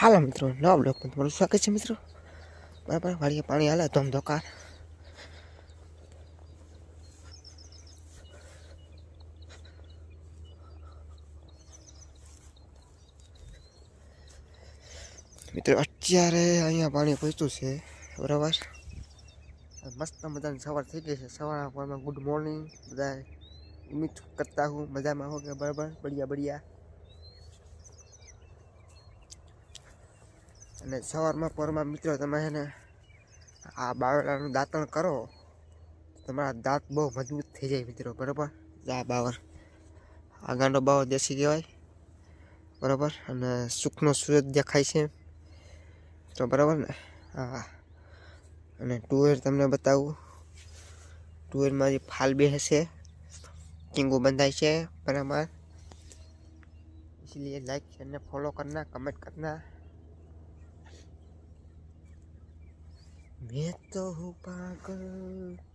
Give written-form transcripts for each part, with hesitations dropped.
હાલો મિત્રો, નવા બ્લોગમાં તમારું સ્વાગત છે મિત્રો. બરાબર, વાડીએ પાણી હાલે તો આમ ધોકાર મિત્રો. અત્યારે અહીંયા પાણી પહોંચ્યું છે. બરાબર, મસ્ત મજાની સવાર થઈ ગઈ છે. સવારના પોરમાં ગુડ મોર્નિંગ બધા. ઉમ્મીદ કરતા હું મજામાં હો કે બરાબર, બઢિયા બઢિયા. અને સવારમાં પોરમાં મિત્રો તમે એને આ બાવળાનું દાંતણ કરો, તમારા દાંત બહુ મજબૂત થઈ જાય મિત્રો. બરાબર, આ બાવર આ ગાંડો બાવર દેશી કહેવાય. બરાબર, અને સુખનો સૂરજ દેખાય છે તો બરાબર ને. હા, અને ટુવેર તમને બતાવું. ટુવેરમાં જે ફાલ બેસે किंगू बंधाई છે बराबर. इसलिए लाइक शेयर ने फॉलो करना, कमेंट करना. मैं तो हूँ पागल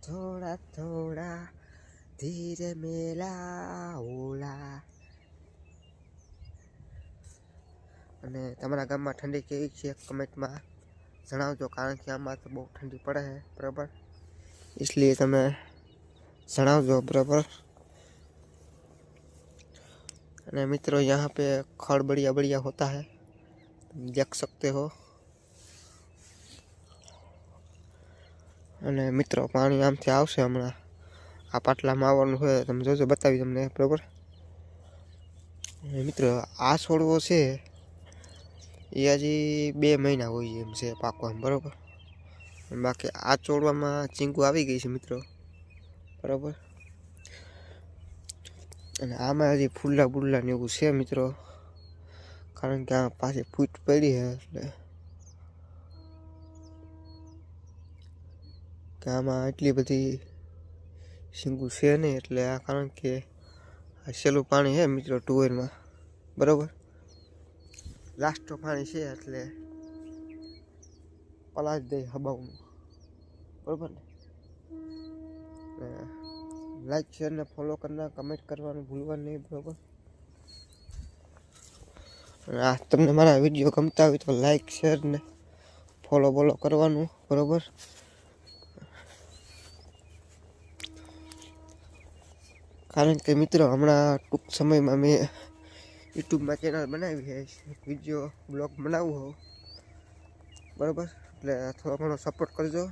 थोड़ा थोड़ा धीरे मेरा ओला. અને તમારા ગામમાં ઠંડી કેવી છે કમેન્ટમાં જણાવજો, કારણ કે આમાં તો બહુ ઠંડી પડે છે. બરાબર, इसलिए તમે જણાવજો. बराबर. અને મિત્રો यहाँ पे खड़ बढ़िया बढ़िया होता है, देख सकते हो. અને મિત્રો પાણી આમથી આવશે હમણાં. આ પાટલામાં આવવાનું હોય, તમે જોજો, બતાવી તમને. બરાબર. મિત્રો આ છોડવો છે એ હજી 2 મહિના હોય એમ છે પાકવામાં. બરાબર, બાકી આ છોડવામાં ચીંકુ આવી ગઈ છે મિત્રો. બરાબર, અને આમાં હજી ફૂલા બુલ્લા ને એવું છે મિત્રો, કારણ કે આ પાછી ફૂટ પડી છે. એટલે કે આમાં એટલી બધી સિંગુ છે નહીં, એટલે આ કારણ કે આ છેલ્લું પાણી છે મિત્રો ટુવેરમાં. બરાબર, લાસ્ટ પાણી છે એટલે પલાજ દઈ હબાવું. બરાબર ને. લાઈક શેર ને ફોલો કરના, કમેન્ટ કરવાનું ભૂલવાનું નહીં. બરાબર, આ તમને મારા વિડીયો ગમતા હોય તો લાઈક શેર ને ફોલો કરવાનું. બરાબર, કારણ કે મિત્રો હમણાં ટૂંક સમયમાં મેં યુટ્યુબમાં ચેનલ બનાવી છે, વિડીયો બ્લોગ બનાવવું હો. બરાબર, એટલે થોડો ઘણો સપોર્ટ કરજો.